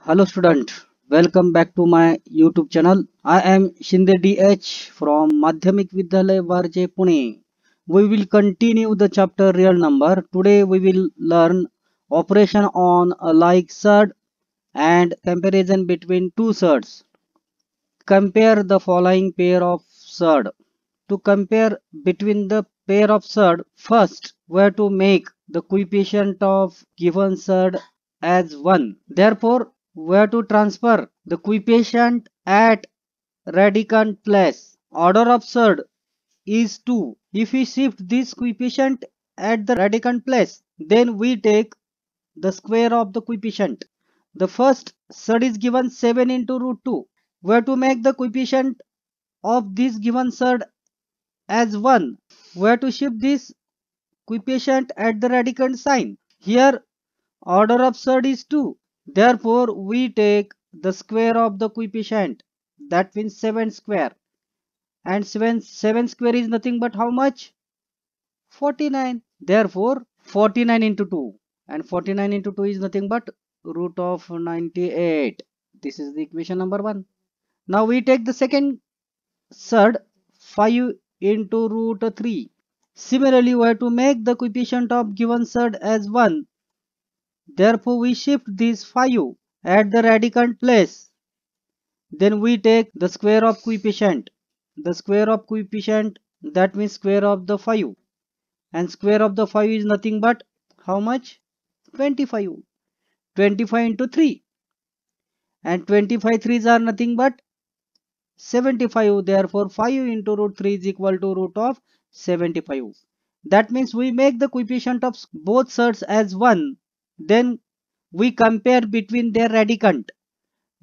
Hello student, welcome back to my YouTube channel. I am Shinde DH from Madhyamik Vidyalaya Varje Pune. We will continue the chapter real number. Today we will learn operation on a like surd and comparison between two surds. Compare the following pair of surd. To compare between the pair of surd, first we have to make the coefficient of given surd as 1. Therefore, we have to transfer the coefficient at radicand place. Order of surd is 2. If we shift this coefficient at the radicand place, then we take the square of the coefficient. The first surd is given 7 into root 2. We have to make the coefficient of this given surd as 1. We have to shift this coefficient at the radicand sign. Here order of surd is 2. Therefore, we take the square of the coefficient. That means 7 square. And 7 square is nothing but how much? 49. Therefore, 49 into 2. And 49 into 2 is nothing but root of 98. This is the equation number 1. Now we take the second surd, 5 into root 3. Similarly, we have to make the coefficient of given surd as 1. Therefore, we shift this 5 at the radicand place. Then we take the square of coefficient. The square of coefficient, that means square of the 5. And square of the 5 is nothing but how much? 25. 25 into 3. And 25 threes are nothing but 75. Therefore, 5 into root 3 is equal to root of 75. That means we make the coefficient of both surds as 1. Then we compare between their radicand.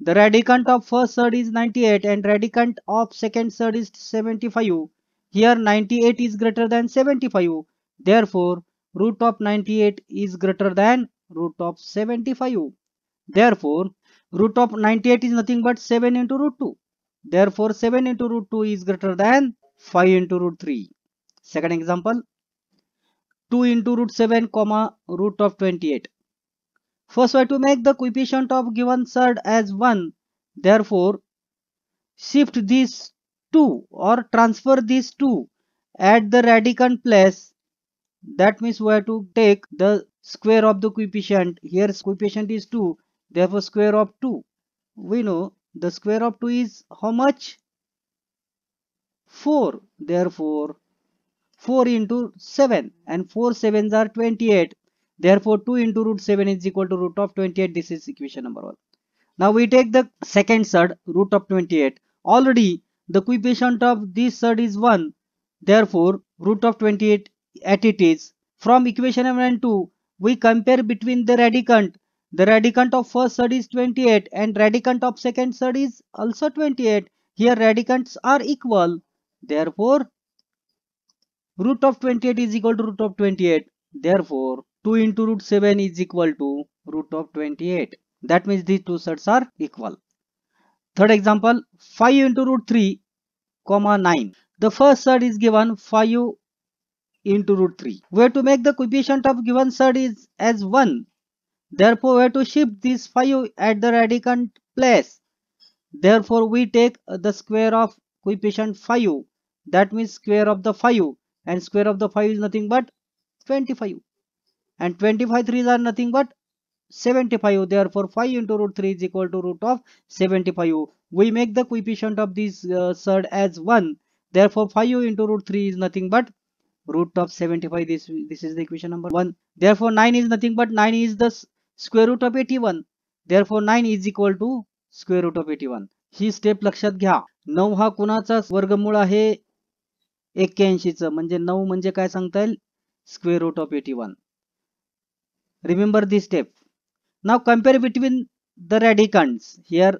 The radicand of first surd is 98 and radicand of second surd is 75. Here 98 is greater than 75. Therefore, root of 98 is greater than root of 75. Therefore, root of 98 is nothing but 7 into root 2. Therefore, 7 into root 2 is greater than 5 into root 3. Second example, 2 into root 7 comma root of 28. First, we have to make the coefficient of given surd as 1. Therefore, shift these 2 or transfer these 2 at the radicand place. That means we have to take the square of the coefficient. Here coefficient is 2. Therefore, square of 2. We know the square of 2 is how much? 4. Therefore, 4 into 7 and 4 sevens are 28. Therefore, 2 into root 7 is equal to root of 28. This is equation number 1. Now we take the second surd, root of 28. Already the coefficient of this surd is 1. Therefore, root of 28 at it is. From equation number 2, we compare between the radicand. The radicand of first surd is 28 and radicand of second surd is also 28. Here radicands are equal. Therefore, root of 28 is equal to root of 28. Therefore, 2 into root 7 is equal to root of 28. That means these two surds are equal. Third example, 5 into root 3 comma 9. The first surd is given 5 into root 3. We have to make the coefficient of given surd is as 1. Therefore, we have to shift this 5 at the radicand place. Therefore, we take the square of coefficient 5. That means square of the 5. And square of the 5 is nothing but 25. And 25 threes are nothing but 75. Therefore, 5 into root 3 is equal to root of 75. We make the coefficient of this surd as 1. Therefore, 5 into root 3 is nothing but root of 75. This is the equation number 1. Therefore, 9 is nothing but 9 is the square root of 81. Therefore, 9 is equal to square root of 81. He step लक्षात घ्या. 9 हा कुणाचा वर्गमूळ आहे? 81 चं. म्हणजे 9 म्हणजे काय सांगता येईल? Square root of 81. Remember this step. Now compare between the radicands. Here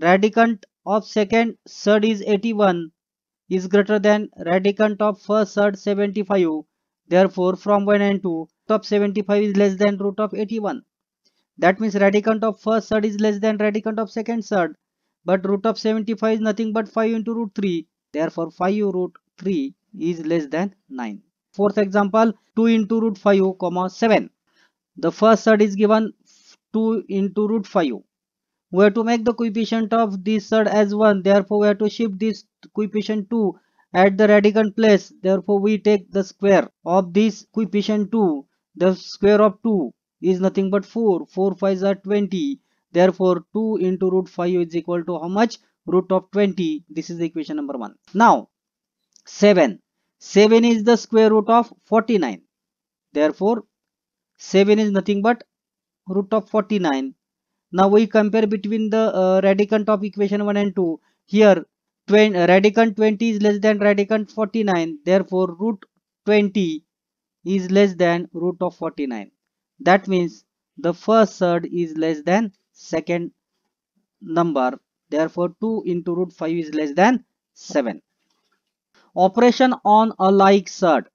radicand of second surd is 81 is greater than radicand of first surd 75. Therefore, from 1 and 2, root of 75 is less than root of 81. That means radicand of first surd is less than radicand of second surd. But root of 75 is nothing but 5 into root 3. Therefore, 5 root 3 is less than 9. Fourth example, 2 into root 5 comma 7. The first surd is given 2 into root 5. We have to make the coefficient of this third as 1. Therefore, we have to shift this coefficient 2 at the radicand place. Therefore, we take the square of this coefficient 2. The square of 2 is nothing but 4. 4 5s are 20. Therefore, 2 into root 5 is equal to how much? Root of 20. This is the equation number 1. Now, 7. 7 is the square root of 49. Therefore, 7 is nothing but root of 49. Now we compare between the radicand of equation 1 and 2. Here radicand 20 is less than radicand 49. Therefore, root 20 is less than root of 49. That means the first third is less than second number. Therefore, 2 into root 5 is less than 7. Operation on a like third.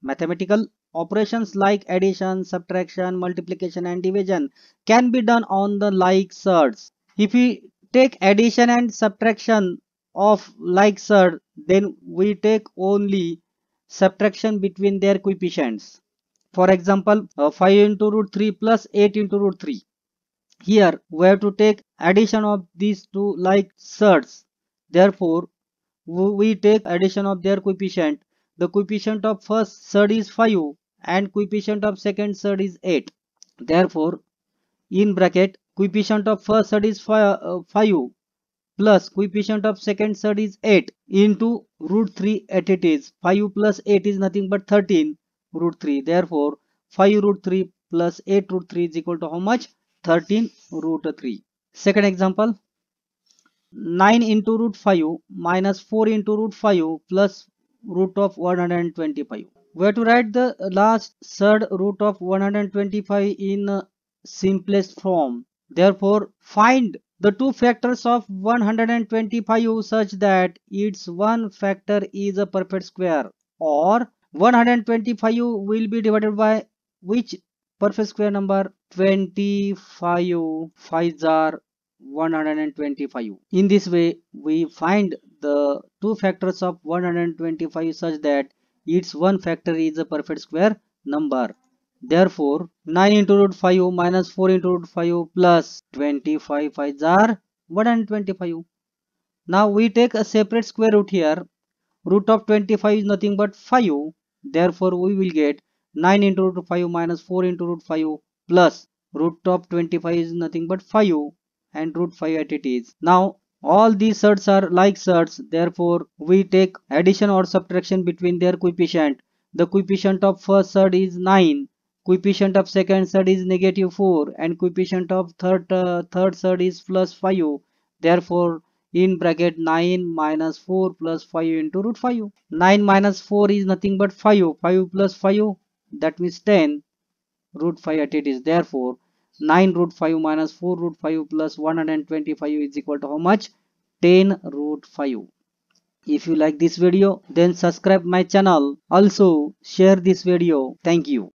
Mathematical operations like addition, subtraction, multiplication and division can be done on the like thirds. If we take addition and subtraction of like third, then we take only subtraction between their coefficients. For example, 5 into root 3 plus 8 into root 3. Here we have to take addition of these two like thirds. Therefore, we take addition of their coefficient. The coefficient of first third is 5 and coefficient of second third is 8. Therefore, in bracket, coefficient of first third is 5 plus coefficient of second third is 8 into root 3 at it is. 5 plus 8 is nothing but 13 root 3. Therefore, 5 root 3 plus 8 root 3 is equal to how much? 13 root 3. Second example. 9 into root 5 minus 4 into root 5 plus root of 125. We have to write the last third root of 125 in simplest form. Therefore, find the two factors of 125 such that its one factor is a perfect square, or 125 will be divided by which perfect square number? 25 5s are 125. In this way, we find the two factors of 125 such that its one factor is a perfect square number. Therefore, 9 into root 5 minus 4 into root 5 plus 25 5s are 125. Now we take a separate square root here. Root of 25 is nothing but 5. Therefore, we will get 9 into root 5 minus 4 into root 5 plus root of 25 is nothing but 5 and root 5 at it is. Now all these thirds are like thirds. Therefore, we take addition or subtraction between their coefficient. The coefficient of first third is 9. Coefficient of second third is negative 4 and coefficient of third third is plus 5. Therefore, in bracket 9 minus 4 plus 5 into root 5. 9 minus 4 is nothing but 5. 5 plus 5, that means 10 root 5 at it is. Therefore, 9 root 5 minus 4 root 5 plus 125 is equal to how much? 10 root 5. If you like this video, then subscribe my channel. Also, share this video. Thank you.